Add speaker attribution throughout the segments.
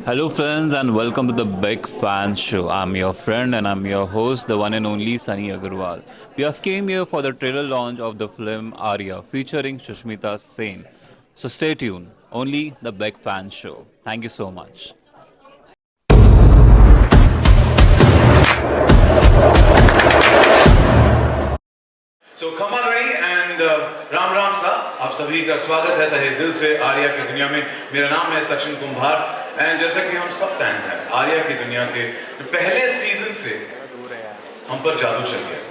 Speaker 1: Hello, friends, and welcome to the Big Fan Show. I'm your friend and I'm your host, the one and only Sunny Agarwal. We have came here for the trailer launch of the film Aarya, featuring SUSHMITA SEN. So stay tuned. Only the Big Fan Show. Thank you so much.
Speaker 2: सो खमा रही and Ram Ram सा आप सभी का स्वागत है तहे दिल से आर्या की दुनिया में। मेरा नाम है सचिन कुंभार एंड जैसा कि हम सब फैंस हैं आर्या की दुनिया के, तो पहले सीजन से हम पर जादू चल गया।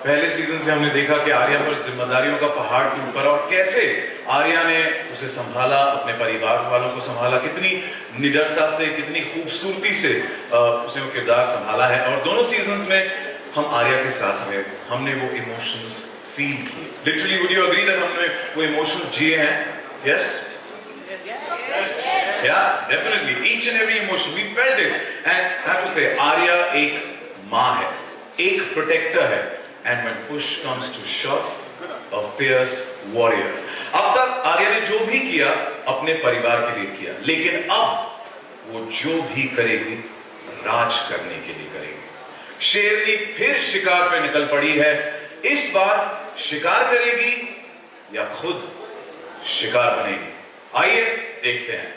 Speaker 2: पहले सीजन से हमने देखा कि आर्या पर जिम्मेदारियों का पहाड़ टूट पड़ा और कैसे आर्या ने उसे संभाला, अपने परिवार वालों को संभाला, कितनी निडरता से, कितनी खूबसूरती से उसने वो किरदार संभाला है। और दोनों सीजन्स में हम आर्या के साथ में हमने वो इमोशंस फील किए। Literally would you agree that हमने वो इमोशंस जिए हैं? Yes, yeah definitely each and every emotion we felt it and I have to say Arya एक मां है, एक प्रोटेक्टर है and when push comes to शove अ फियर्स वॉरियर। अब तक आर्या ने जो भी किया अपने परिवार के लिए किया, लेकिन अब वो जो भी करेगी राज करने के लिए करेगी। शेरनी फिर शिकार पे निकल पड़ी है। इस बार शिकार करेगी या खुद शिकार बनेगी? आइए देखते हैं।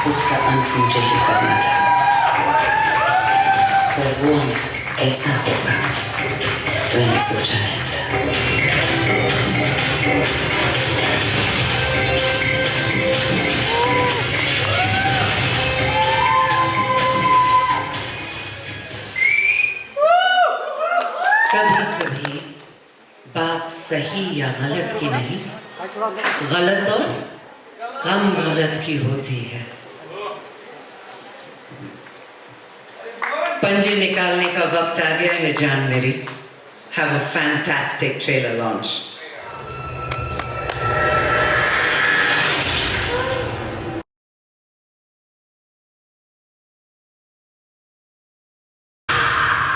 Speaker 3: उसका अंत मुझे ही करना था, पर वो अंत ऐसा होगा मैंने सोचा नहीं था। कभी कभी बात सही या गलत की नहीं, गलत और कम गलत की होती है। पंजे निकालने का वक्त आ गया है जान मेरी। Have a fantastic trailer launch.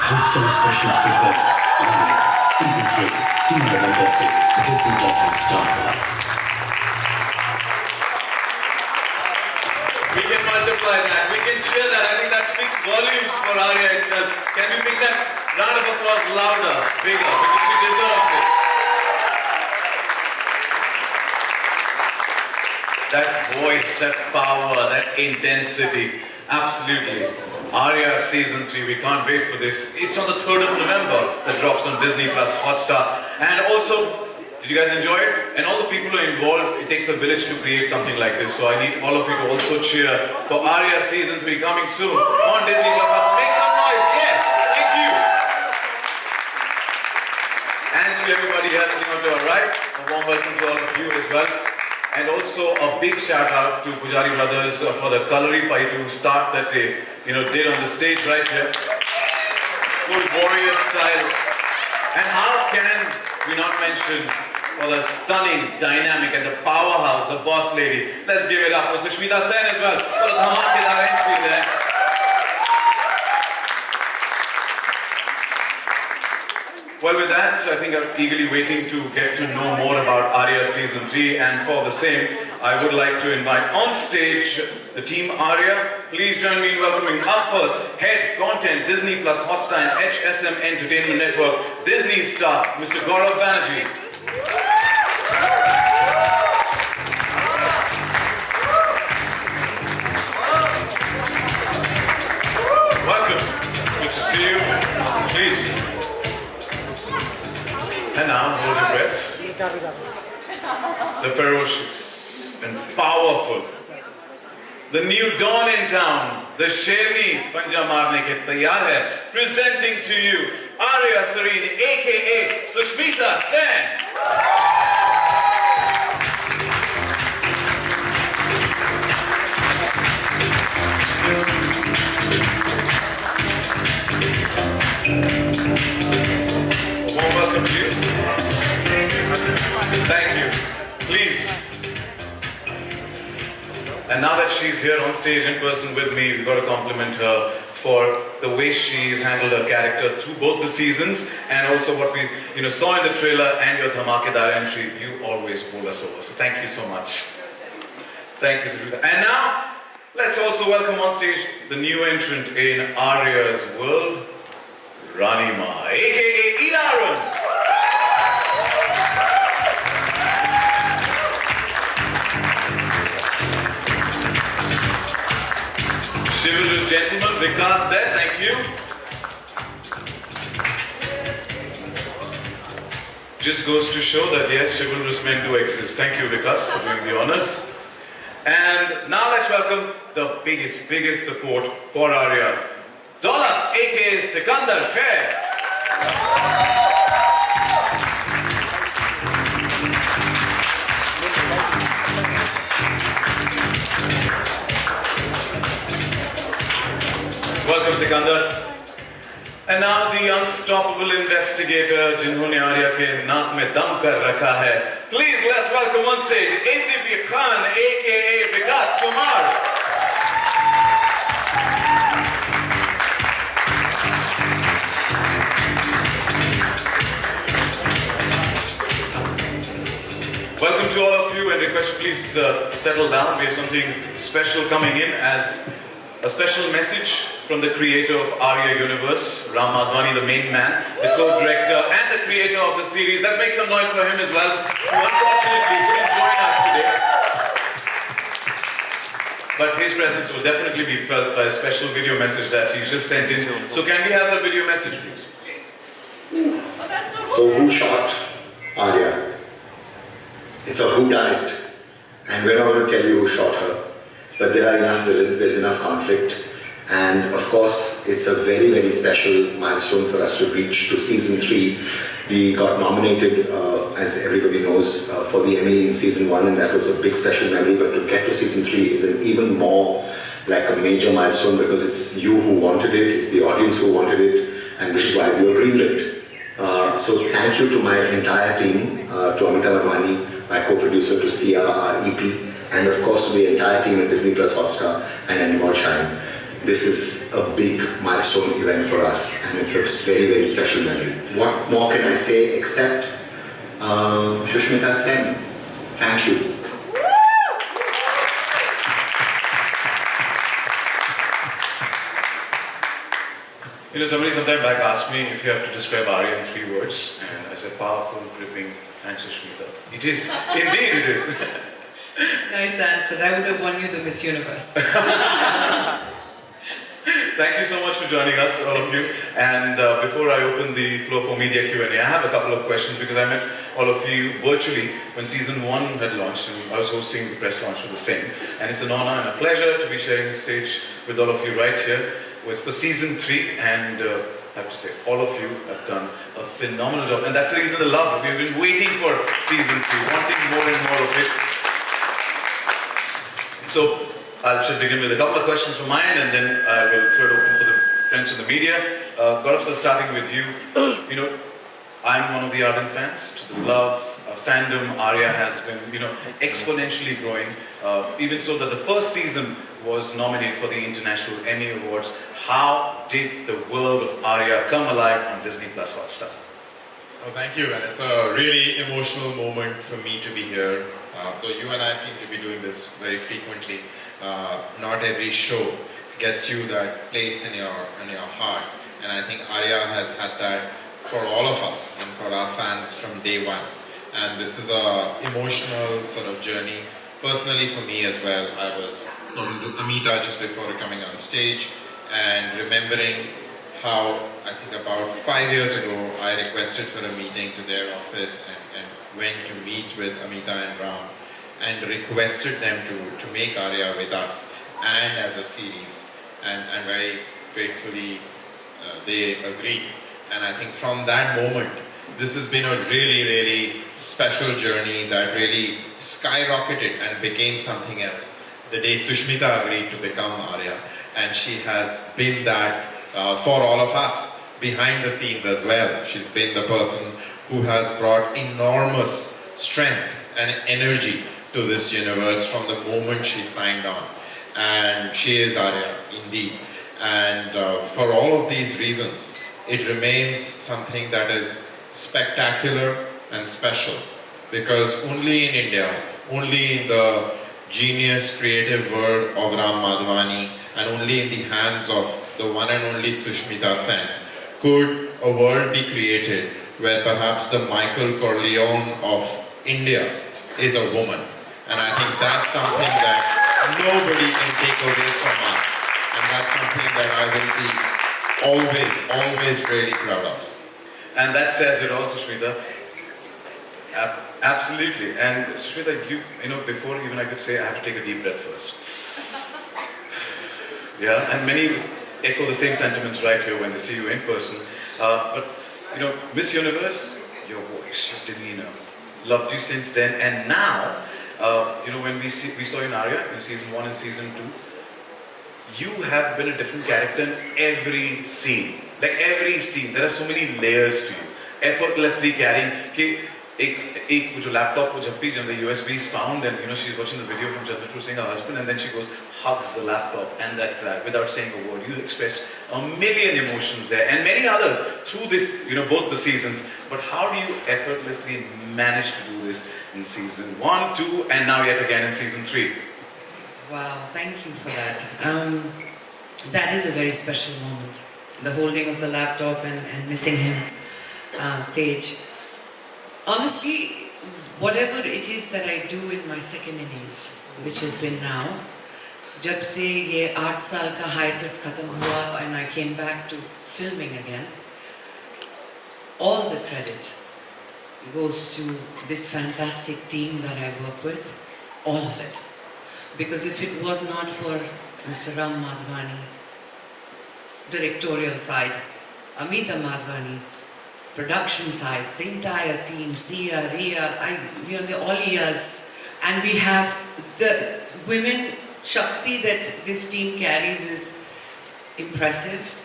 Speaker 4: Hotstar Specials presents Aarya, Season 3, June November 6th, Disney Plus Hotstar.
Speaker 2: We can multiply that. We can cheer that. I think that speaks volumes for Aarya itself. Can we make that round of applause louder, bigger? Because she deserves it. That voice, that power, that intensity. Absolutely. Aarya Season 3, we can't wait for this. It's on the 3rd of November that drops on Disney Plus Hotstar. And also, did you guys enjoy it? And all the people who are involved, it takes a village to create something like this. So I need all of you to also cheer for Aarya Season 3 coming soon on Disney Plus Hotstar. Make some noise. Yeah, thank you. And to everybody here sitting on to our right, a warm welcome to all of you as well. And also a big shout out to Pujari brothers for the Kalari Pai to start that they did on the stage right here. Full warrior style. And how can we not mention for the stunning, dynamic and the powerhouse, the boss lady. Let's give it up for SUSHMITA SEN as well. For the dhamakedar entry there. Well, with that, I think I'm eagerly waiting to get to know more about Aarya Season 3, and for the same, I would like to invite on stage the team Aarya. Please join me in welcoming up first, Head Content, Disney Plus Hotstar and HSM Entertainment Network, Disney star, Mr. Gaurav Banerjee. Welcome. Good to see you. Please. And now, hold your breath. The ferocious and powerful. The new dawn in town. The Sherni Panja Marne ke taiyar hai. Presenting to you, Aarya Serene, aka SUSHMITA SEN. Warm welcome to you. Thank you. Please. And now that she's here on stage in person with me, we've got to compliment her for the way she's handled her character through both the seasons and also what we saw in the trailer and your dhamakedar entry. You always pull us over. So thank you so much. Thank you, Shuruaat. And now, let's also welcome on stage the new entrant in Aarya's world, Ranima, aka Idaran. Chivalrous gentleman, Vikas there, thank you. Just goes to show that yes, chivalrous men do exist. Thank you, Vikas, for doing the honors. And now let's welcome the biggest support for Aarya, Daulat, aka Sikandar Khair. Welcome, Sikandar. And now the unstoppable investigator, जिन्होंने आर्या के नाक में दम कर रखा है. Please let's welcome on stage ACP Khan, aka Vikas Kumar. Welcome to all of you, and request please settle down. We have something special coming in as a special message from the creator of Aarya Universe, Ram Madhwani, the main man, the co-director and the creator of the series. Let's make some noise for him as well, who unfortunately couldn't join us today. But his presence will definitely be felt by a special video message that he just sent in. So can we have the video message, please?
Speaker 5: So who shot Aarya? It's a whodunit, and we're not going to tell you who shot her. But there are enough villains, there's enough conflict, and of course it's a very, very special milestone for us to reach to season 3. We got nominated, as everybody knows, for the Emmy in season 1, and that was a big special memory, but to get to season 3 is an even more like a major milestone because it's you who wanted it, it's the audience who wanted it, and which is why we were greenlit. So thank you to my entire team, to Amita Madhwani, my co-producer, to Sia, our EP, and of course to the entire team at Disney Plus Hotstar and Animal Shine. This is a big milestone event for us, and it's a very, very special memory. What more can I say except SUSHMITA SEN, thank you.
Speaker 2: Somebody sometime back asked me if you have to describe Aarya in 3 words, and I said powerful, gripping, and SUSHMITA. It is, indeed it is.
Speaker 3: nice answer. I would have won you the Miss Universe.
Speaker 2: Thank you so much for joining us, all of you. And before I open the floor for media Q&A, I have a couple of questions because I met all of you virtually when season 1 had launched, and I was hosting the press launch for the SEN. And it's an honor and a pleasure to be sharing the stage with all of you right here for season 3. And I have to say, all of you have done a phenomenal job. And that's the reason the love. We've been waiting for season 3, wanting more and more of it. So I should begin with a couple of questions from mine, and then I will throw it open for the friends from the media. Gaurav sir, starting with you. You know, I'm one of the ardent fans. The love, fandom, Aarya has been, exponentially growing. Even so that the first season was nominated for the International Emmy Awards. How did the world of Aarya come alive on Disney Plus Hotstar?
Speaker 6: Oh, thank you, and it's a really emotional moment for me to be here. Though you and I seem to be doing this very frequently, not every show gets you that place in your heart, and I think Aarya has had that for all of us and for our fans from day one. And this is a emotional sort of journey. Personally, for me as well, I was talking to Amita just before coming on stage and remembering how I think about 5 years ago I requested for a meeting to their office and went to meet with Amita and Ram and requested them to make Aarya with us and as a series, and very gratefully they agreed. And I think from that moment this has been a really, really special journey that really skyrocketed and became something else the day SUSHMITA agreed to become Aarya, and she has been that for all of us behind the scenes as well. She's been the person who has brought enormous strength and energy to this universe from the moment she signed on, and she is Aarya indeed. And for all of these reasons, it remains something that is spectacular and special, because only in India, only in the genius creative world of Ram Madhvani, and only in the hands of the one and only SUSHMITA Sen could a world be created where perhaps the Michael Corleone of India is a woman. And I think that's something that nobody can take away from us, and that's something that I will be always really proud of.
Speaker 2: And that says it all, Sushmita. Absolutely. And Sushmita, you know, before even I could say, I have to take a deep breath first. Yeah, and many echo the same sentiments right here when they see you in person. But, you know, Miss Universe, your voice, your demeanor, loved you since then. And now, you know, when we saw you in Aarya in season 1 and season 2, you have been a different character in every scene. Like every scene, there are so many layers to you. Effortlessly carrying, एक जो laptop को जब भी the USB is found, and you know she's watching the video from Chandra saying her husband, and then she goes, hugs the laptop and that cry without saying a word. You express a million emotions there, and many others through this, you know, both the seasons. But how do you effortlessly manage to do this in season 1, 2, and now yet again in season 3?
Speaker 3: Wow, thank you for that. That is a very special moment. The holding of the laptop and missing him, Tej. Honestly, whatever it is that I do in my second innings, which has been now, जब से ये 8 साल का hiatus khatam hua and I came back to filming again, all the credit goes to this fantastic team that I work with, all of it. Because if it was not for Mr. Ram Madhvani, directorial side, Amita Madhvani, production side, the entire team, Sia, Riya, you know, the all ears, and we have the women Shakti that this team carries is impressive.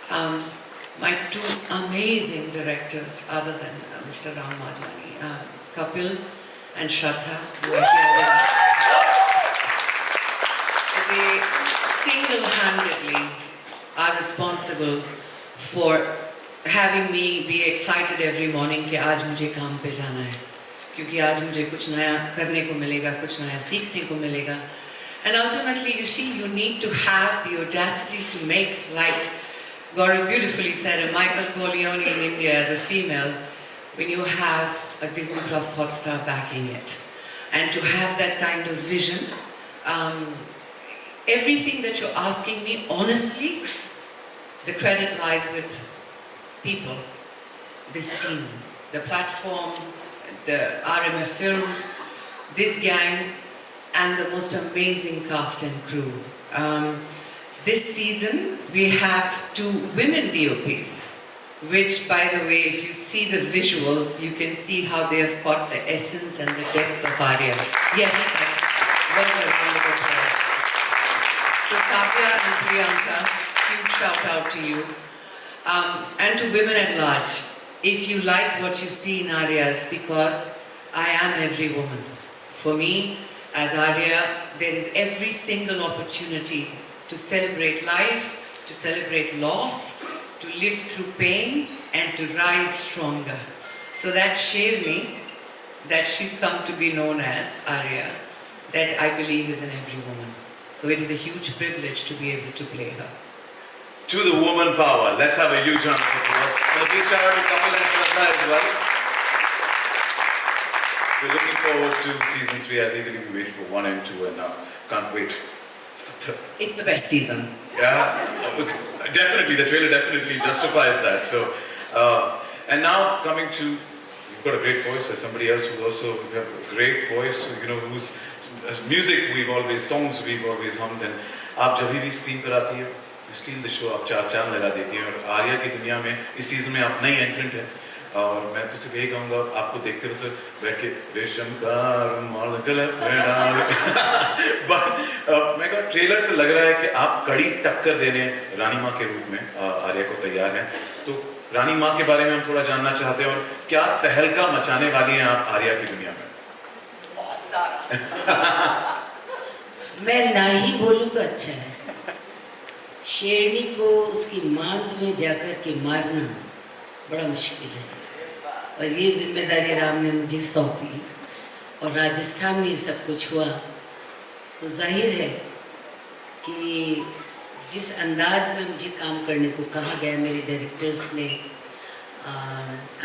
Speaker 3: My 2 amazing directors, other than Mr. Ram Madhvani, Kapil and Shraddha, who are here with us. They single-handedly are responsible for having me be excited every morning कि आज मुझे काम पे जाना है, क्योंकि आज मुझे कुछ नया करने को मिलेगा, कुछ नया सीखने को मिलेगा. And ultimately, you see, you need to have the audacity to make, like Gaurav beautifully said, a Michael Corleone in India as a female, when you have a Disney Plus Hotstar backing it. and to have that kind of vision. Everything that you're asking me, honestly, the credit lies with people, this team, the platform, the RMF Films, this gang, and the most amazing cast and crew. This season, we have 2 women DOPs, which, by the way, if you see the visuals, you can see how they have got the essence and the depth of Aarya. Yes, that's what a round of applause. So Kavya and Priyanka, huge shout out to you. And to women at large, if you like what you see in Aarya, it's because I am every woman. For me, as Aarya, there is every single opportunity to celebrate life, to celebrate loss, to live through pain, and to rise stronger. So that Shermi, that she's come to be known as Aarya, that I believe is in every woman. So it is a huge privilege to be able to play her.
Speaker 2: To the woman power. Let's have a huge round of applause. And a big shout out to Kapil and Shraddha as well. We're looking forward to season 3 as eagerly we wait for 1 and 2, and can't wait.
Speaker 3: It's the best season.
Speaker 2: Yeah, look, definitely, the trailer definitely justifies that. So, and now coming to, you've got a great voice. There's somebody else who also you have a great voice. You know, whose music songs we've always hummed. And आप जब भी screen पर आती है, you steal the show. आप 4 चांद लगा देती हैं. और आर्या की दुनिया में इस सीजन में आप नई एंट्रेंट हैं. और मैं तो सिर्फ यही कहूँगा, आपको देखते हुए बैठ के रेशम का रुमाल गले में डाल. बट मैं कहा ट्रेलर से लग रहा है कि आप कड़ी टक्कर देने रानी माँ के रूप में आर्या को तैयार हैं. तो रानी माँ के बारे में हम थोड़ा जानना चाहते हैं, और क्या तहलका मचाने वाली हैं आप आर्या की दुनिया में?
Speaker 3: बहुत सारा.
Speaker 7: मैं ना ही बोलूं तो अच्छा है. शेरनी को उसकी मांद में जाकर के मारना बड़ा मुश्किल है, और ये जिम्मेदारी राम ने मुझे सौंपी, और राजस्थान में सब कुछ हुआ, तो जाहिर है कि जिस अंदाज में मुझे काम करने को कहा गया मेरे डायरेक्टर्स ने,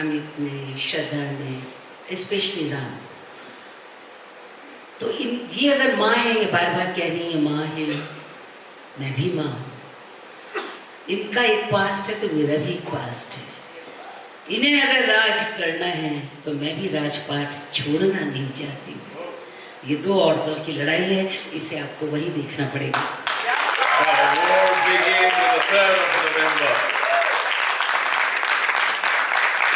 Speaker 7: अमित ने, श्रद्धा ने, स्पेशली राम, तो ये अगर माँ है, ये बार बार कह रही है माँ है, मैं भी माँ हूँ. इनका एक पास्ट है तो मेरा भी एक पास्ट है. इन्हें अगर राज करना है तो मैं भी राजपाट छोड़ना नहीं चाहती हूँ. ये 2 औरतों की लड़ाई है, इसे आपको वही देखना पड़ेगा.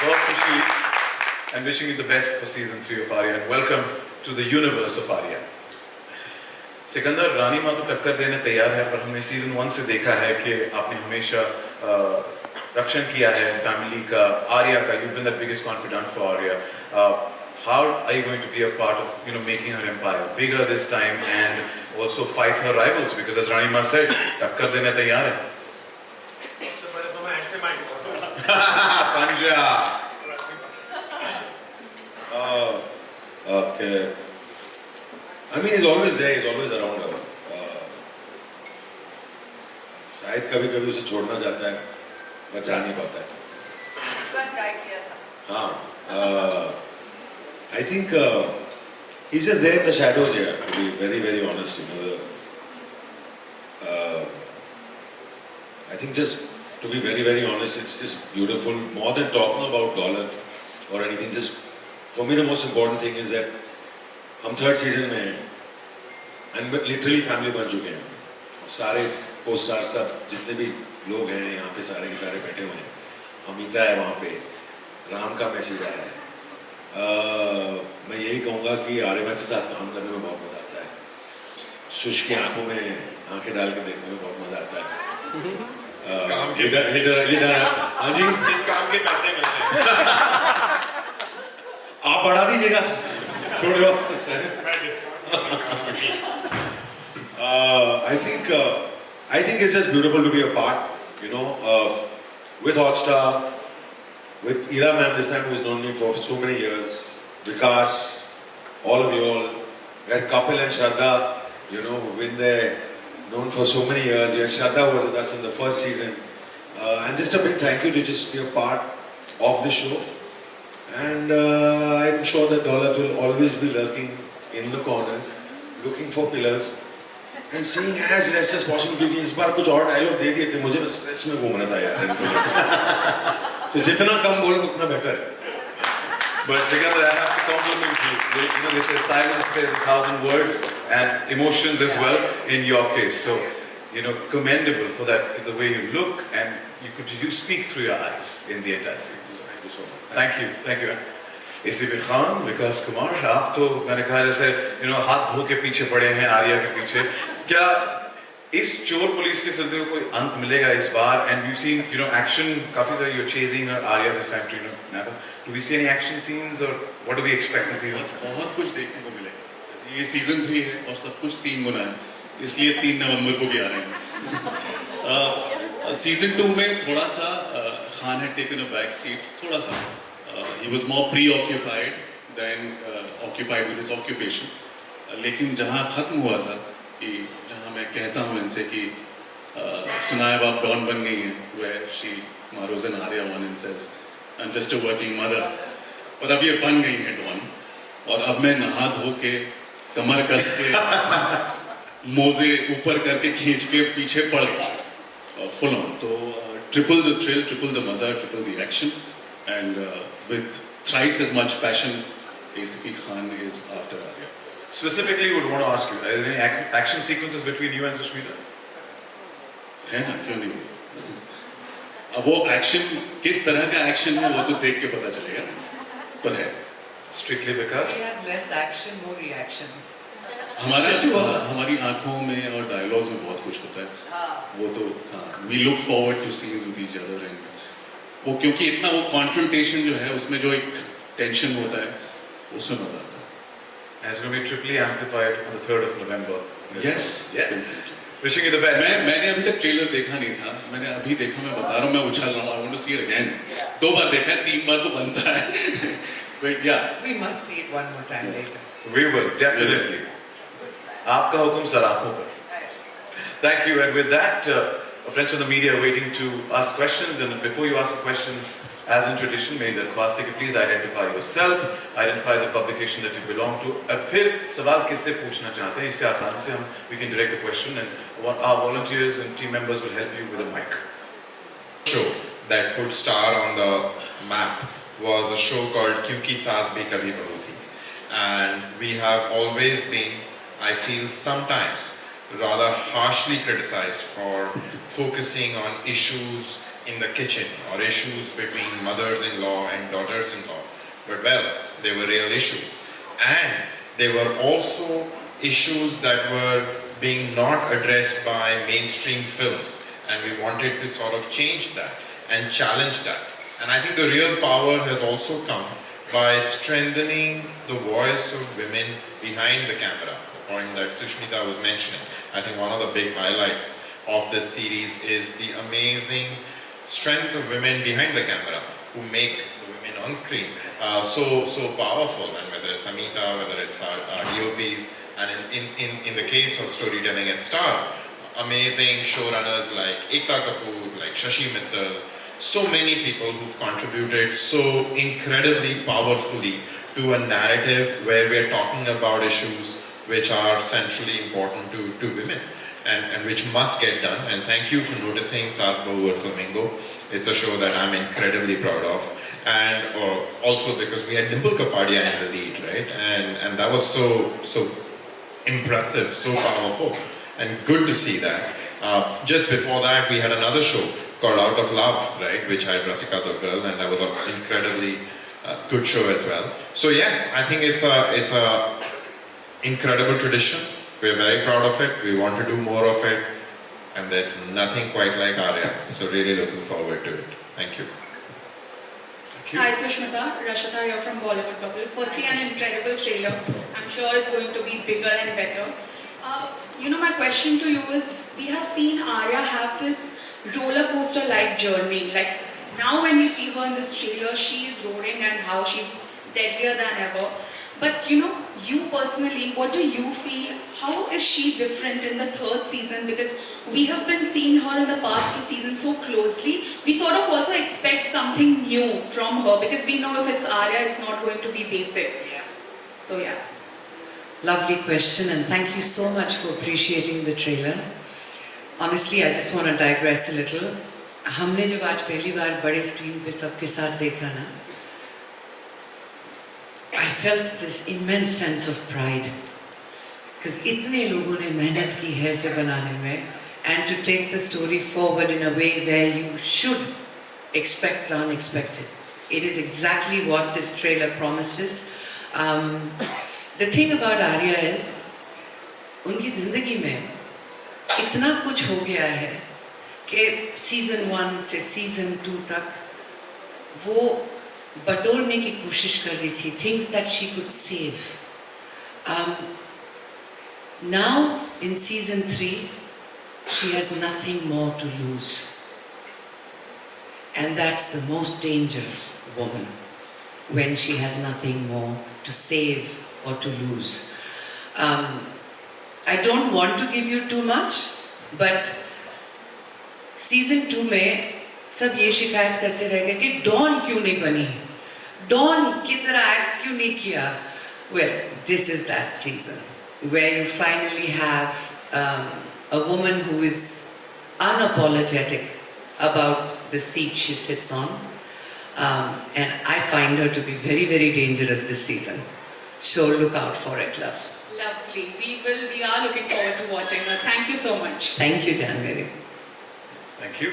Speaker 2: बहुत खुशी, and wishing you the best for season 3 of Aarya, and welcome to the universe of Aarya. Sikandar, रानी माँ तो टक्कर देने तैयार है, पर हमने सीजन 1 से देखा है कि आपने हमेशा रक्षण किया है फैमिली का, आर्या का. You've been the biggest confidant for Aarya. How are you going to be a part of making her empire bigger this time, and also fight her rivals? Because as Rani Ma said, टक्कर देने तैयार है.
Speaker 8: सबसे पहले तो मैं ऐसे mic
Speaker 2: पंजा.
Speaker 8: Okay. I mean, he's always there, he's always around her. शायद कभी कभी उसे छोड़ना चाहता है, पर जा नहीं पाता है.
Speaker 3: इस बार ट्राई किया था.
Speaker 8: हाँ. I think he's just there in the shadows here, to be very, very honest. I think just to be very, very honest, it's just beautiful. More than talking about Daulat or anything, just for me the most important thing is that हम 3rd season में हैं, and literally family बन चुके हैं. सारे co-stars सब जितने भी लोग हैं यहाँ पे सारे के सारे बैठे हुए हैं. अमिता है वहाँ पे, राम का मैसेज आया है. मैं यही कहूँगा कि आर्या के साथ काम करने में बहुत मज़ा आता है. सुश की आंखों में आंखें डाल के देखने में बहुत मज़ा आता है. हाँ जी,
Speaker 6: इस काम के पैसे मिलते हैं.
Speaker 8: आप बढ़ा दीजिएगा, छोड़ो. I think it's just beautiful to be a part, with Hotstar, with Ira ma'am this time, who's known me for so many years, Vikas, all of you all, we had Kapil and Shraddha, who've been there, known for so many years. We had Shraddha was with us in the 1st season, and just a big thank you to just be a part of the show. And I'm sure that Daulat will always be lurking in the corners, looking for pillars, and saying as less as possible क्योंकि इस बार कुछ और dialogue दे दिए थे मुझे ना stress में घूमना था यार तो जितना कम बोलो उतना बेटर है.
Speaker 2: But together, I have to compliment you. They say silence says 1,000 words and emotions as well in your case. So, commendable for that, the way you look and you speak through your eyes in the entire series. So, thank you so much. Thank you. ACB Khan, Vikas Kumar, आप तो मैंने कहा जैसे हाथ धो के पीछे पड़े हैं आर्या के पीछे. क्या इस चोर पुलिस के सिलसिले में कोई अंत मिलेगा इस बार? And we've seen action काफी सारी. You're chasing Arya this time to Napa. Do we see any action scenes or what do we expect this season?
Speaker 9: बहुत कुछ देखने को मिलेगा. ये सीजन 3 है और सब कुछ 3 गुना है, इसलिए 3 नवंबर को भी आ रहे हैं. सीजन 2 में थोड़ा सा Khan had taken a back seat, थोड़ा सा. He was more preoccupied than occupied with his occupation. लेकिन जहाँ खत्म हुआ था कि जहाँ मैं कहता हूँ इनसे कि सुनाया बाप डॉन बन गई हैं, where she मारोज an Arya one and says I'm just a working mother. और अब ये बन गई है डॉन और अब मैं नहा धो के कमर कस के मोजे ऊपर करके खींच के पीछे पड़ गया फुल ऑन. तो triple the thrill, triple the मजा, triple the action and with thrice as much passion. ACP Khan is after Arya.
Speaker 2: Specifically, would want to ask you, are there any action sequences between you and Sushmita?
Speaker 9: है ना, क्यों नहीं? अब वो action किस तरह का एक्शन है वो तो देख के पता चलेगा, पर है.
Speaker 2: Strictly because
Speaker 3: We had less action, more reactions.
Speaker 9: हमारी आंखों में और डायलॉग्स में बहुत कुछ होता है. वो तो we look forward to scenes with each other and वो क्योंकि इतना वो कॉन्फ्रंटेशन जो है उसमें जो एक टेंशन होता है उसमें मजा आता है.
Speaker 2: and it's going to be triply amplified on the 3rd of November.
Speaker 9: Yes.
Speaker 2: Yeah. Wishing you the best.
Speaker 9: मैंने अभी तक ट्रेलर देखा नहीं था, मैंने अभी देखा, मैं बता रहा हूँ, मैं उछल रहा हूँ. I want to see it again. 2 बार देखा है, 3 बार तो बनता है. But yeah.
Speaker 3: We must see it one more time later.
Speaker 2: We will, definitely. आपका हुक्म सर आँखों पर. Thank you, and with that, friends from the media are waiting to ask questions, and before you ask a question, as in tradition, may the request that you please identify yourself, identify the publication that you belong to. फिर सवाल किससे पूछना चाहते हैं, इससे आसान से we can direct the question, and our volunteers and team members will help you with a mic.
Speaker 6: Show that put Star on the map was a show called Kyunki Saas Bhi Kabhi Bahu Thi, and we have always been, I feel sometimes, rather harshly criticized for focusing on issues in the kitchen or issues between mothers-in-law and daughters-in-law. But well, they were real issues. And they were also issues that were being not addressed by mainstream films. And we wanted to sort of change that and challenge that. And I think the real power has also come by strengthening the voice of women behind the camera. The point that SUSHMITA was mentioning. I think one of the big highlights of this series is the amazing strength of women behind the camera who make the women on screen so powerful. And whether it's Amita, whether it's our DOPs, and in the case of storytelling at Star, amazing showrunners like Ekta Kapoor, like Shashi Mittal, so many people who've contributed so incredibly powerfully to a narrative where we're talking about issues which are centrally important to women and which must get done. And thank you for noticing Saas Bahu or Flamingo. It's a show that I'm incredibly proud of. And also because we had Dimple Kapadia in the lead, right? And that was so impressive, so powerful, and good to see that. Just before that, we had another show called Out of Love, right? Which had Rasika the Girl, and that was an incredibly good show as well. So yes, I think it's a incredible tradition. We're very proud of it. We want to do more of it. And there's nothing quite like Aarya. So really looking forward to it. Thank you.
Speaker 10: Hi Sushmita, Rashita here from Bollywood Bubble. Firstly, an incredible trailer. I'm sure it's going to be bigger and better. My question to you is, we have seen Aarya have this roller coaster like journey. Like now when we see her in this trailer, she is roaring and how she's deadlier than ever. But you personally, what do you feel? How is she different in the 3rd season? Because we have been seeing her in the past 2 seasons so closely. We sort of also expect something new from her because we know if it's Aarya, it's not going to be basic. So yeah.
Speaker 3: Lovely question, and thank you so much for appreciating the trailer. Honestly, I just want to digress a little. हमने जब आज पहली बार बड़े screen पे सबके साथ देखा ना, I felt this immense sense of pride. Because इतने लोगों ने मेहनत की है इसे बनाने में, and to take the story forward in a way where you should expect the unexpected. It is exactly what this trailer promises. The thing about Aarya is, उनकी जिंदगी में इतना कुछ हो गया है कि सीजन 1 से सीजन 2 तक वो बटोरने की कोशिश कर रही थी, things that she could save. Now in season 3, she has nothing more to lose. And that's the most dangerous woman, when she has nothing more to save or to lose. I don't want to give you too much, but season 2 में सब ये शिकायत करते रह गए कि don क्यों नहीं बनी, डॉन की तरह एक्ट क्यों नहीं किया. Well, this is that season where you finally have a woman who is unapologetic about the seat she sits on, and I find her to be very, very dangerous this season. So look out for it, love.
Speaker 10: Lovely. We are looking forward to watching her. Thank you so much.
Speaker 3: Thank you, Janveri.
Speaker 2: Thank you.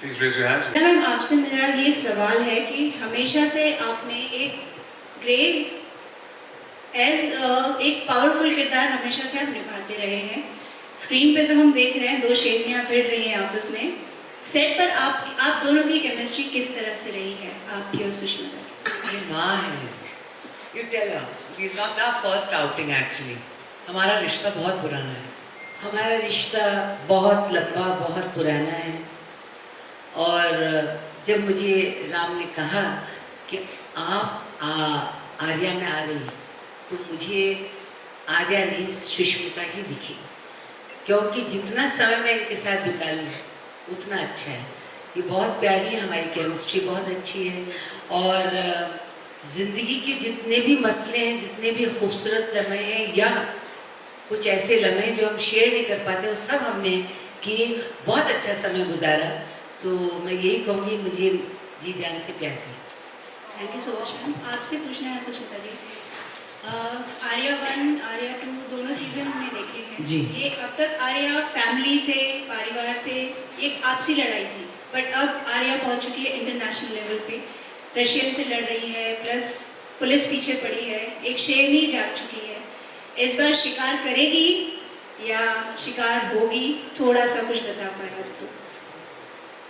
Speaker 2: Please raise your hands.
Speaker 11: Ma'am, आपसे मेरा ये सवाल है कि हमेशा से आपने एक ग्रेट एक पावरफुल किरदार हमेशा से आप निभाते रहे हैं. स्क्रीन पे तो हम देख रहे हैं 2 शेरनियाँ भिड़ रही हैं आपस में. सेट पर आप दोनों की केमिस्ट्री किस तरह से रही है, आपकी और सुष्मिता?
Speaker 3: ये माँ है. You tell her. It's not our first outing actually. हमारा रिश्ता बहुत पुराना है.
Speaker 7: हमारा रिश्ता बहुत लंबा, बहुत पुराना है. और जब मुझे राम ने कहा कि आप आर्या में आ रही, तो मुझे आर्या नहीं सुष्मिता ही दिखी, क्योंकि जितना समय मैं इनके साथ बिता लूँ उतना अच्छा है. ये बहुत प्यारी है, हमारी केमिस्ट्री बहुत अच्छी है. और ज़िंदगी के जितने भी मसले हैं, जितने भी खूबसूरत लम्हे हैं या कुछ ऐसे लम्हे जो हम शेयर नहीं कर पाते, वो सब हमने किए. बहुत अच्छा समय गुजारा. तो मैं यही कहूँगी, मुझे जी जान से प्यार है.
Speaker 11: Thank you so much ma'am. आपसे पूछना है सुष्मिता जी, आर्या 1, आर्या 2 दोनों सीजन हमने देखे हैं
Speaker 3: जी.
Speaker 11: ये अब तक आर्या फैमिली से, परिवार से एक आपसी लड़ाई थी, बट अब आर्या पहुंच चुकी है इंटरनेशनल लेवल पे. रशियन से लड़ रही है, प्लस पुलिस पीछे पड़ी है, एक शेरनी जाग चुकी है. इस बार शिकार करेगी या शिकार होगी? थोड़ा सा कुछ बता पाए आप तो.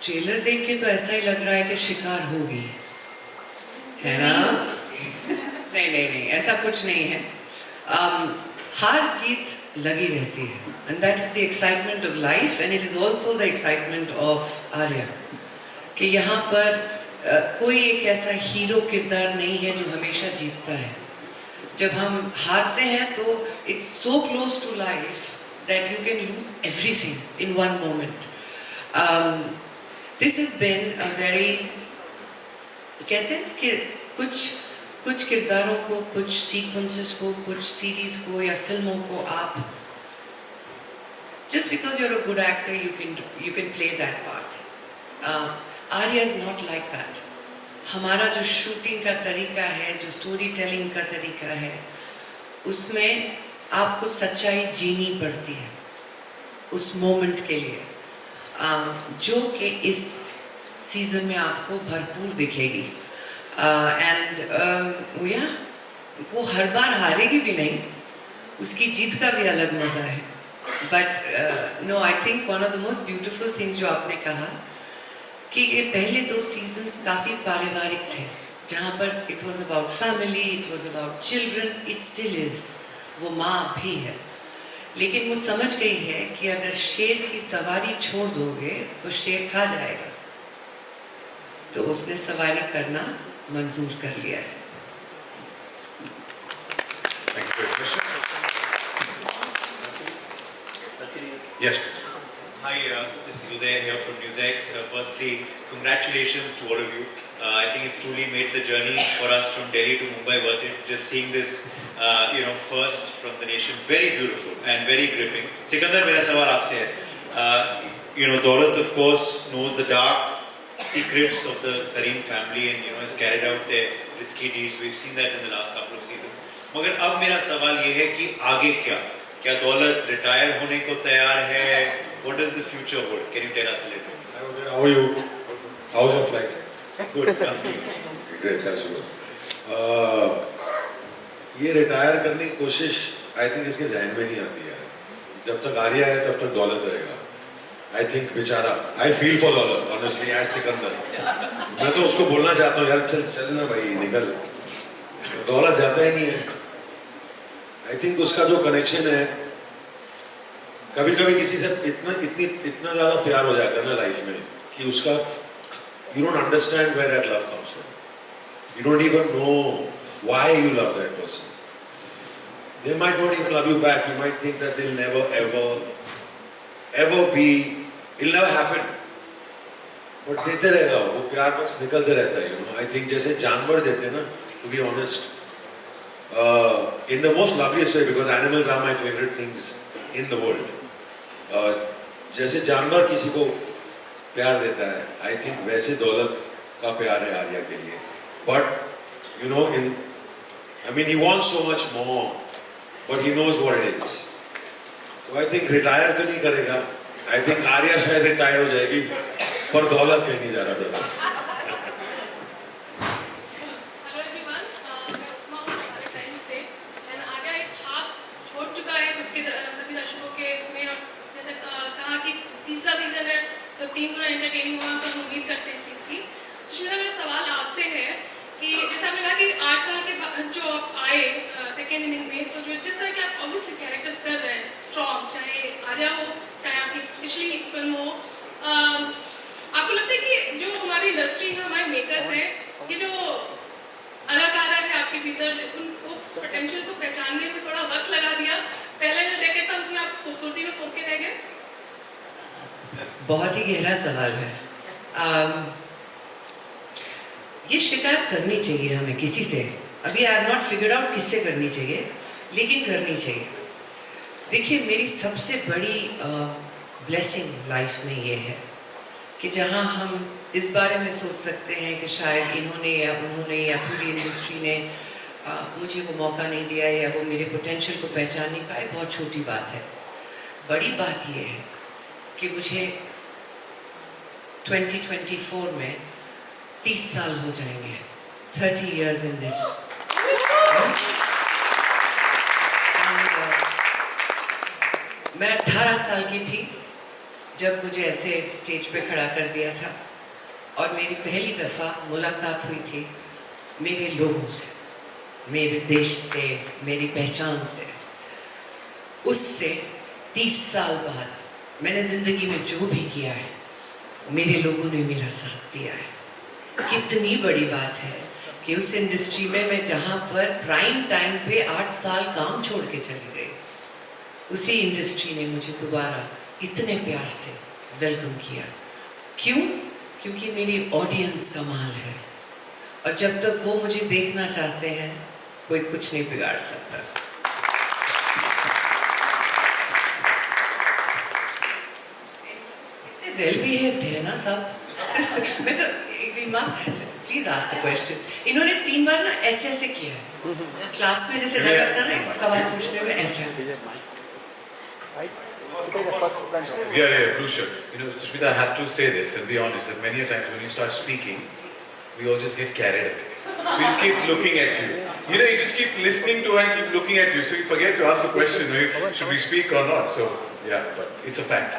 Speaker 3: ट्रेलर देख के तो ऐसा ही लग रहा है कि शिकार होगी, है ना? नहीं, ऐसा कुछ नहीं है. हार जीत लगी रहती है, and that is the excitement of life, and it is also the excitement of Aarya. कि यहाँ पर कोई एक ऐसा हीरो किरदार नहीं है जो हमेशा जीतता है. जब हम हारते हैं तो it's so close to life that you can lose everything in one moment. This has been a very, कहते हैं ना कि कुछ किरदारों को, कुछ सीक्वेंसेस को, कुछ सीरीज को या फिल्मों को आप just because you're a good actor you can play that part. Aarya is not like that. हमारा जो शूटिंग का तरीका है, जो स्टोरी टेलिंग का तरीका है, उसमें आपको सच्चाई जीनी पड़ती है उस मोमेंट के लिए, जो कि इस सीजन में आपको भरपूर दिखेगी. एंड वो हर बार हारेगी भी नहीं, उसकी जीत का भी अलग मज़ा है. But no, I think one of the most beautiful things जो आपने कहा कि ये पहले 2 सीजन्स काफ़ी पारिवारिक थे, जहाँ पर it was about family, it was about children, it still is. वो माँ भी है, लेकिन वो समझ गई है कि अगर शेर की सवारी छोड़ दोगे तो शेर खा जाएगा, तो उसने सवारी करना मंजूर कर लिया है.
Speaker 2: Yes.
Speaker 12: Hi, this is Uday here from NewsX. Firstly, congratulations to all of you. I think it's truly made the journey for us from Delhi to Mumbai worth it. Just seeing this, first from the nation, very beautiful and very gripping. Sikandar, मेरा सवाल आपसे है. Daulat, of course, knows the dark secrets of the Sareem family and has carried out their risky deeds. We've seen that in the last couple of seasons. मगर अब मेरा सवाल ये है कि आगे क्या? क्या दौलत रिटायर होने को तैयार है? What does the future hold? Can you tell us a little?
Speaker 8: How are you? How's your flight?
Speaker 12: Good, come to you.
Speaker 8: Great, that's good. ये रिटायर करने की कोशिश आई थिंक इसके जहन में नहीं आती है. जब तक आर्या है तब तक दौलत रहेगा. आई थिंक बेचारा, आई फील फॉर दौलत ऑनेस्टली एज सिकंदर. मैं तो उसको बोलना चाहता हूँ यार चल ना भाई निकल. दौलत जाता ही नहीं है. आई थिंक उसका जो कनेक्शन है, कभी कभी किसी से इतना ज्यादा प्यार हो जाता है ना लाइफ में कि उसका you don't understand where that love comes from. You don't even know why you love that person. They might not even love you back. You might think that they will never ever be, it never happen. But देते रहेगा वो प्यार, बस निकलते रहता है. I think जैसे जानवर देते ना, to be honest, in the most loveliest way, because animals are my favorite things in the world. जैसे जानवर किसी को प्यार देता है, आई थिंक वैसे दौलत का प्यार है आर्या के लिए. But he wants so much more, but he knows what it is. तो आई थिंक रिटायर तो नहीं करेगा. आई थिंक आर्या शायद रिटायर हो जाएगी, पर दौलत कहीं नहीं जा रहा था.
Speaker 10: तीसरा सीजन है तो 3 गुना एंटरटेनिंग हुआ, तो हम उम्मीद करते हैं इस चीज़ की. सुष्मिता, मेरा सवाल आपसे है कि जैसे आपने कहा कि 8 साल के बाद जो आप आए सेकेंड इनिंग में, तो जो जिस तरह के आप ऑब्वियसली कैरेक्टर्स कर रहे हैं स्ट्रॉन्ग, चाहे आर्या हो चाहे आपकी पिछली फिल्म हो, आपको लगता है कि जो हमारी इंडस्ट्री है, हमारे मेकर्स हैं, ये जो अदाकारा है आपके भीतर, उनको पोटेंशियल को पहचानने में थोड़ा वक्त लगा दिया? पहला जो डेकेड था उसमें आप खूबसूरती में खो के रह गए?
Speaker 3: बहुत ही गहरा सवाल है. ये शिकायत करनी चाहिए हमें किसी से. अभी I have not figured out किससे करनी चाहिए, लेकिन करनी चाहिए. देखिए, मेरी सबसे बड़ी ब्लेसिंग लाइफ में ये है कि जहाँ हम इस बारे में सोच सकते हैं कि शायद इन्होंने या उन्होंने या पूरी इंडस्ट्री ने मुझे वो मौका नहीं दिया या वो मेरे पोटेंशियल को पहचान नहीं पाए, बहुत छोटी बात है. बड़ी बात ये है कि मुझे 2024 में 30 साल हो जाएंगे. 30 years in this. मैं 18 साल की थी जब मुझे ऐसे स्टेज पे खड़ा कर दिया था, और मेरी पहली दफ़ा मुलाकात हुई थी मेरे लोगों से, मेरे देश से, मेरी पहचान से. उससे 30 साल बाद मैंने ज़िंदगी में जो भी किया है, मेरे लोगों ने मेरा साथ दिया है. कितनी बड़ी बात है कि उस इंडस्ट्री में मैं जहाँ पर प्राइम टाइम पे 8 साल काम छोड़ के चली गई, उसी इंडस्ट्री ने मुझे दोबारा इतने प्यार से वेलकम किया. क्यों? क्योंकि मेरी ऑडियंस कमाल है, और जब तक वो मुझे देखना चाहते हैं, कोई कुछ नहीं बिगाड़ सकता. वेल बिहेव्ड है ना सब. मैं तो we must please ask the question. इन्होंने 3 बार ना ऐसे किया है क्लास में, जैसे डर लगता ना सवाल पूछने में ऐसे.
Speaker 2: Yeah, blue shirt. Sushmita, I have to say this and be honest that many a times when you start speaking, we all just get carried away. We just keep looking at you. You just keep listening to and keep looking at you, so you forget to ask a question. Should we speak or not? So, yeah, but it's a fact.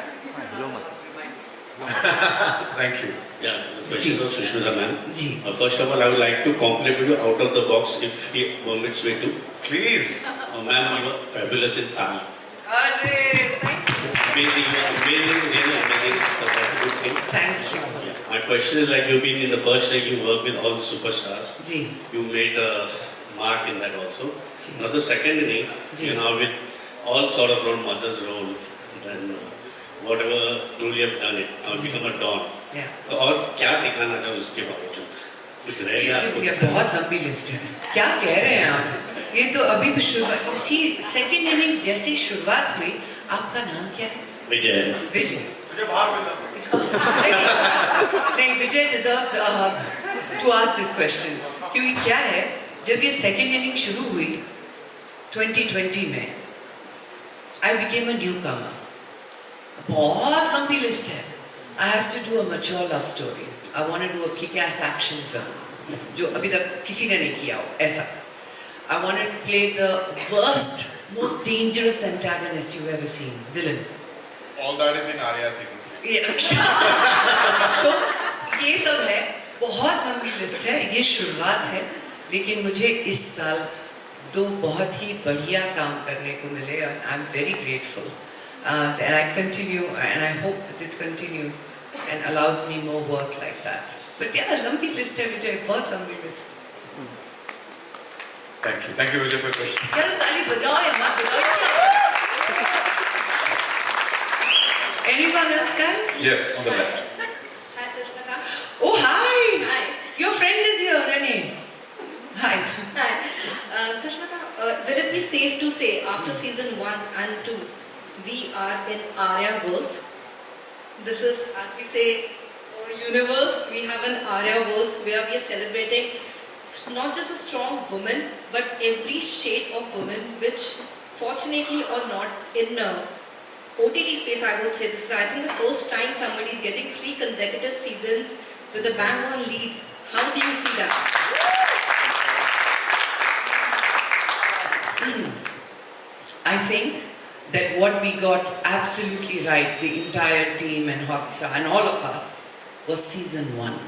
Speaker 2: Thank you.
Speaker 13: Yeah, this is a question for Sushmita ma'am. First of all, I would like to compliment you out of the box, if he permits me to.
Speaker 2: Please.
Speaker 13: Ma'am, you are fabulous in Tal.
Speaker 3: Arre, thank you.
Speaker 13: Amazing, really amazing. That's a good thing.
Speaker 3: Thank you.
Speaker 13: Yeah. My question is, like, you've been in the first day, you work with all the superstars.
Speaker 3: Ji.
Speaker 13: You made a mark in that also. Now the second inning,
Speaker 3: ji.
Speaker 13: with all sort of role, mother's role, then whatever role you have done it, or become a don.
Speaker 3: Yeah.
Speaker 13: तो और क्या दिखाना था उसके बावजूद? कुछ रह गया आपको?
Speaker 3: ये बहुत लंबी लिस्ट है. क्या कह रहे हैं आप? ये तो अभी तो शुरुआत. सेकंड इनिंग्स जैसी शुरुआत हुई. आपका नाम क्या है?
Speaker 13: विजय.
Speaker 3: विजय. नहीं, विजय deserves a hug to ask this question. क्योंकि क्या है, जब ये सेकंड इनिंग शुरू हुई 2020 में, I became a newcomer. बहुत लंबी लिस्ट है. I have to do a mature love story. I want to do a kick-ass action film, जो अभी तक किसी ने नहीं किया हो ऐसा. I want to play the worst, most dangerous antagonist you've ever seen, villain.
Speaker 6: All that is in Aarya season 3.
Speaker 3: So ये सब है. बहुत लंबी लिस्ट है. ये शुरुआत है. लेकिन मुझे इस साल 2 बहुत ही बढ़िया काम करने को मिले. I'm very grateful. And I continue, and I hope that this continues and allows me more work like that. But yeah, लंबी लिस्ट है विजय. बहुत लंबी list.
Speaker 2: Thank you Vijay for your question.
Speaker 3: चलो ताली बजाओ या मत बजाओ. Anyone else, guys?
Speaker 2: Yes, on the left.
Speaker 10: Hi, Sushmita.
Speaker 3: Oh, hi.
Speaker 10: Hi.
Speaker 3: Your friend is here, Renee. Hi.
Speaker 10: Hi. Sushmita, will it be safe to say after season 1 and 2, we are in Aarya verse? This is, as we say, universe. We have an Aarya verse where we are celebrating not just a strong woman, but every shade of woman, which fortunately or not in OTT space, I would say this is, I think, the first time somebody is getting 3 consecutive seasons with a bang-on lead. How do you see that?
Speaker 3: I think that what we got absolutely right, the entire team and Hotstar and all of us, was season 1.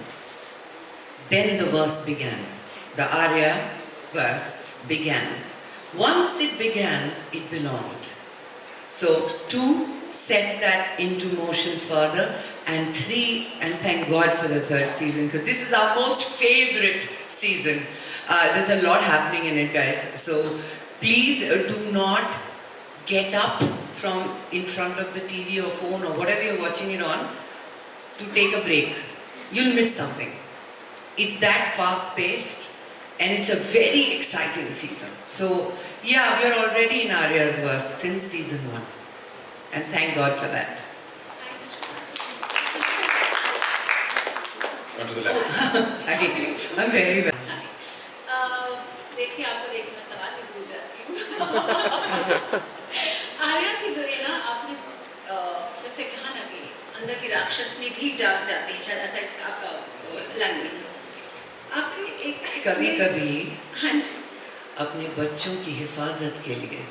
Speaker 3: Then the verse began. The Aarya verse began. Once it began, it belonged. So 2 set that into motion further, and 3, and thank God for the 3rd season, because this is our most favorite season. There's a lot happening in it, guys. So please do not get up from in front of the TV or phone or whatever you're watching it on to take a break. You'll miss something. It's that fast-paced, and it's a very exciting season. So yeah, we are already in Aarya's verse since season 1, and thank God for that.
Speaker 2: On to the left.
Speaker 3: I'm very well.
Speaker 11: देखिए आपको देख के मैं सवाल भी भूल जाती हूँ. आर्या के जरिए ना आपने जैसे कहा ना कि अंदर की राक्षसनी भी जाग जाती है, शायद ऐसा आपका लैंग्वेज था. आपके एक
Speaker 3: कभी-कभी
Speaker 11: हाँ जी
Speaker 3: अपने बच्चों की हिफाजत के लिए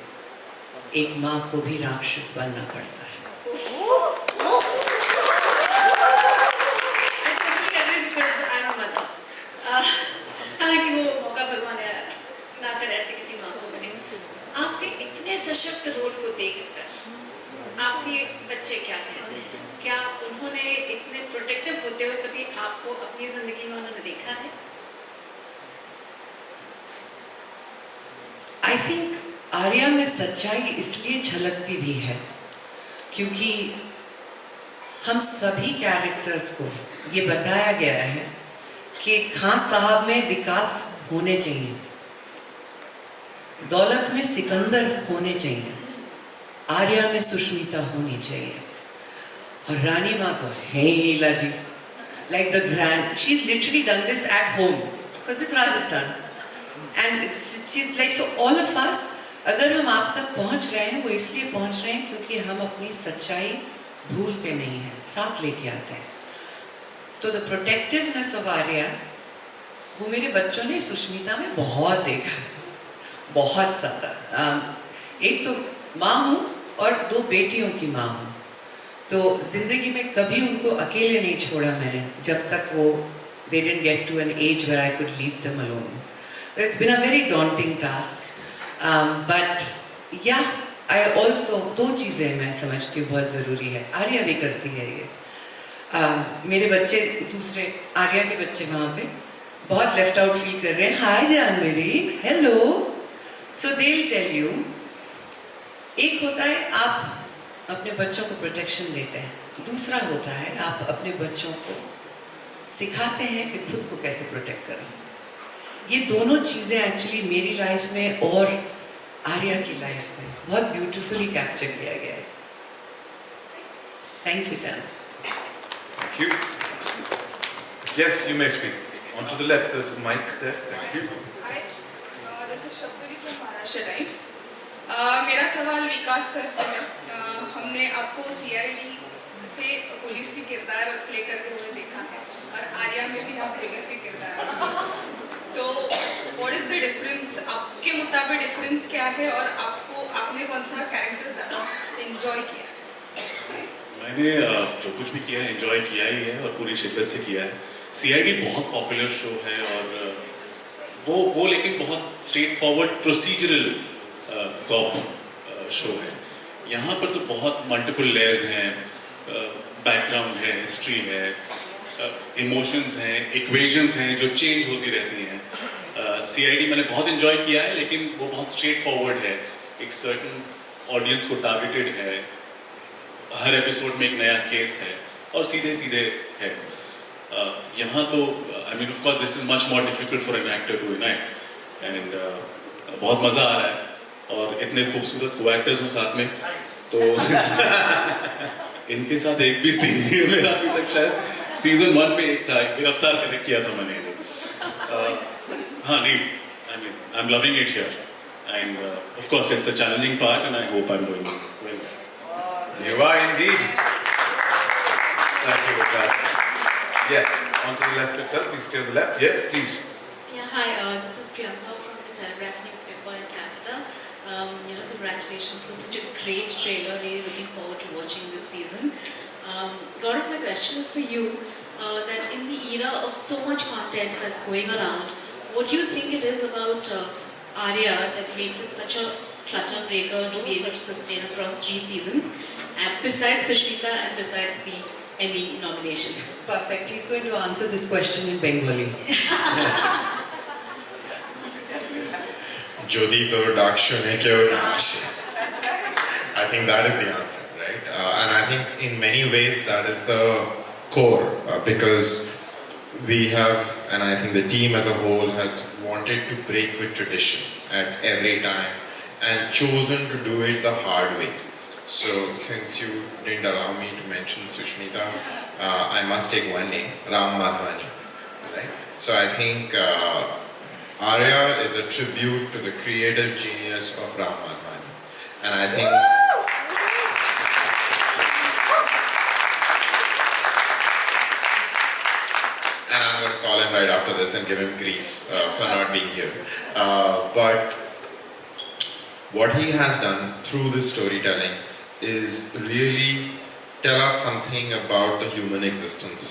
Speaker 3: एक माँ को भी राक्षस बनना पड़ता है.
Speaker 11: हालांकि वो मौका भगवान ना कर ऐसे किसी माँ को बने. आपके इतने सशक्त रोल को देखकर आपके बच्चे क्या कहते हैं? क्या उन्होंने इतने प्रोटेक्टिव होते हुए कभी आपको अपनी जिंदगी में उन्होंने देखा है?
Speaker 3: I think आर्या में सच्चाई इसलिए झलकती भी है क्योंकि हम सभी कैरेक्टर्स को ये बताया गया है कि खान साहब में विकास होने चाहिए, दौलत में सिकंदर होने चाहिए, आर्या में सुष्मिता होनी चाहिए, और रानी माँ तो है ही नीला जी. Like the grand, she's literally done this at home because it's Rajasthan, and she's like, so all of us, अगर हम आप तक पहुँच रहे हैं वो इसलिए पहुँच रहे हैं क्योंकि हम अपनी सच्चाई भूलते नहीं हैं, साथ लेके आते हैं. तो द प्रोटेक्टिवनेस ऑफ आर्या वो मेरे बच्चों ने सुष्मिता में बहुत देखा, बहुत ज़्यादा. एक तो माँ हूँ और 2 बेटियों की माँ हूँ, तो ज़िंदगी में कभी उनको अकेले नहीं छोड़ा मैंने जब तक वो they didn't get to an age where I could leave them alone. It's been a very daunting task, but yeah, I also 2 चीज़ें मैं समझती हूँ बहुत ज़रूरी है. आर्या भी करती है ये. मेरे बच्चे दूसरे आर्या के बच्चे वहाँ पे बहुत लेफ्ट आउट फील कर रहे हैं. हाय जान मेरी, hello. So they will tell you, एक होता है आप अपने बच्चों को प्रोटेक्शन देते हैं, दूसरा होता है आप अपने बच्चों को सिखाते हैं कि खुद को कैसे प्रोटेक्ट करें। ये दोनों चीज़ें एक्चुअली मेरी लाइफ में और आर्या की लाइफ में बहुत ब्यूटीफुली कैप्चर किया गया है। थैंक यू जान।
Speaker 2: Thank you. Yes, you may speak. On to the left, there's a mic there. Thank you.
Speaker 10: Hi, this is Shabduri from Maharashtra Times. मेरा सवाल विकास सर से है। हमने आपको सीआईडी से पुलिस की किरदार प्ले करते हुए देखा है और आर्या में भी आप पुलिस की किरदार। तो व्हाट इज द डिफरेंस, आपके मुताबिक डिफरेंस क्या है और आपने कौन सा कैरेक्टर ज़्यादा एंजॉय किया?
Speaker 9: मैंने जो कुछ भी किया है एंजॉय किया ही है और पूरी शिद्दत से किया है। सीआईडी बहुत पॉपुलर शो है और वो लेकिन बहुत straightforward procedural cop show है। यहाँ पर तो बहुत मल्टीपल लेयर्स हैं, बैकग्राउंड है, हिस्ट्री है, इमोशंस हैं, इक्वेशंस हैं जो चेंज होती रहती हैं। सीआईडी मैंने बहुत एंजॉय किया है लेकिन वो बहुत स्ट्रेट फॉरवर्ड है, एक सर्टन ऑडियंस को टारगेटेड है, हर एपिसोड में एक नया केस है और सीधे सीधे है। यहाँ तो I mean of course this is much more difficult for an actor to enact and बहुत मज़ा आ रहा है और इतने खूबसूरत को एक्टर्स हूँ साथ में, तो इनके साथ एक भी सीन नहीं है मेरा अभी तक। शायद सीजन 1 पे एक था, गिरफ्तार कनेक्ट किया था मैंने। हाँ lead, I mean I am loving it here end of course it's a challenging part and I hope I am doing well.
Speaker 2: You are indeed. Thank you, Vikas. Yes, on to the left itself. Please stay on the left. Yes, please.
Speaker 14: Yeah, hi. This is Priyanka from the Telegraph newspaper in Canada. Congratulations for such a great trailer. Really looking forward to watching this season. Gaurav, my question is for you. That in the era of so much content that's going around, what do you think it is about Aarya that makes it such a clutter breaker to be able to sustain across 3 seasons? And besides Sushmita and besides the Emmy nomination.
Speaker 3: Perfect. He's going to answer this question in Bengali.
Speaker 6: Jodi to dak shune keu na ashe. I think that is the answer, right? And I think in many ways that is the core because we have, and I think the team as a whole has wanted to break with tradition at every time and chosen to do it the hard way. So since you didn't allow me to mention Sushmita, I must take one name, Ram Madhwani, right? So I think Aarya is a tribute to the creative genius of Ram Madhwani, and I think and I'm going to call him right after this and give him grief for not being here. But what he has done through this storytelling is really tell us something about the human existence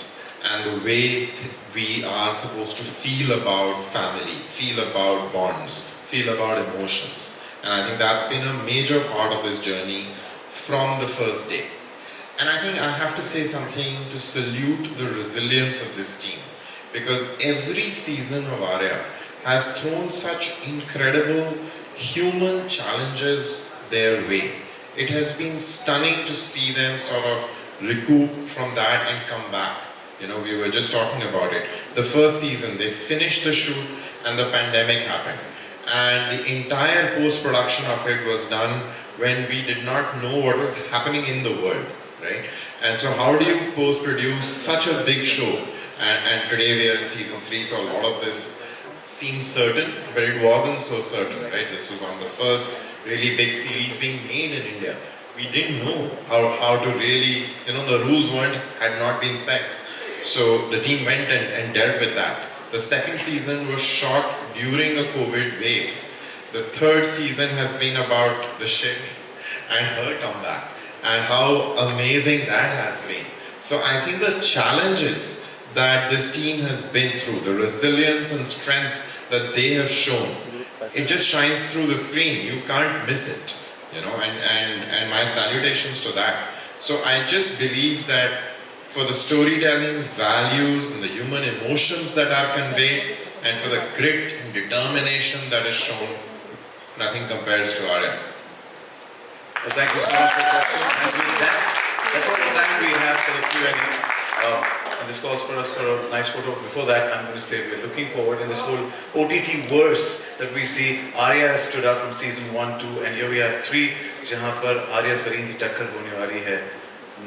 Speaker 6: and the way we are supposed to feel about family, feel about bonds, feel about emotions. And I think that's been a major part of this journey from the first day. And I think I have to say something to salute the resilience of this team, because every season of Aarya has thrown such incredible human challenges their way. It has been stunning to see them sort of recoup from that and come back. We were just talking about it. The first season, they finished the shoot and the pandemic happened. And the entire post-production of it was done when we did not know what was happening in the world, right? And so how do you post-produce such a big show? And today we are in season 3, so a lot of this seems certain, but it wasn't so certain, right? This was one of the first really big series being made in India. We didn't know how to really, the rules had not been set. So the team went and dealt with that. The second season was shot during a COVID wave. The third season has been about the Sherni and her comeback and how amazing that has been. So I think the challenges that this team has been through, the resilience and strength that they have shown, it just shines through the screen. You can't miss it, and my salutations to that. So I just believe that for the storytelling values and the human emotions that are conveyed, and for the grit and determination that is shown, nothing compares to Aarya.
Speaker 2: Well, thank you so much for the question. And with that, that's all the time we have for the Q&A. And this calls for us for a nice photo. Before that, I'm going to say we're looking forward in this whole OTT verse that we see. Aarya has stood up from season 1, 2, and here we have 3, जहाँ पर आर्या सरीन की टक्कर होने वाली है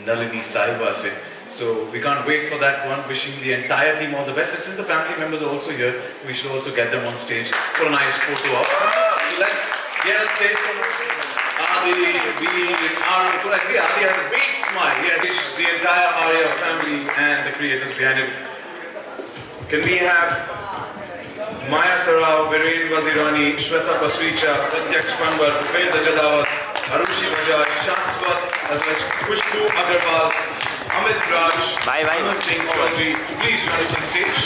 Speaker 2: नलिनी साहिबा से. So we can't wait for that one. Wishing the entire team all the best. And since the family members are also here, we should also get them on stage for a nice photo op. So let's get on stage for Adi. I see Adi has a big smile. He has the entire Aarya family and the creators behind it. Can we have Maya Sarao, Viren Wazirani, Shweta Pasricha, Pratyaksh Panwar, Bhupendra Jadawat, Arushi Bajaj, Shaswat, as well as Khushbu Agarwal, Amit Raj, Anand Singh Chaudhary, please join us on stage.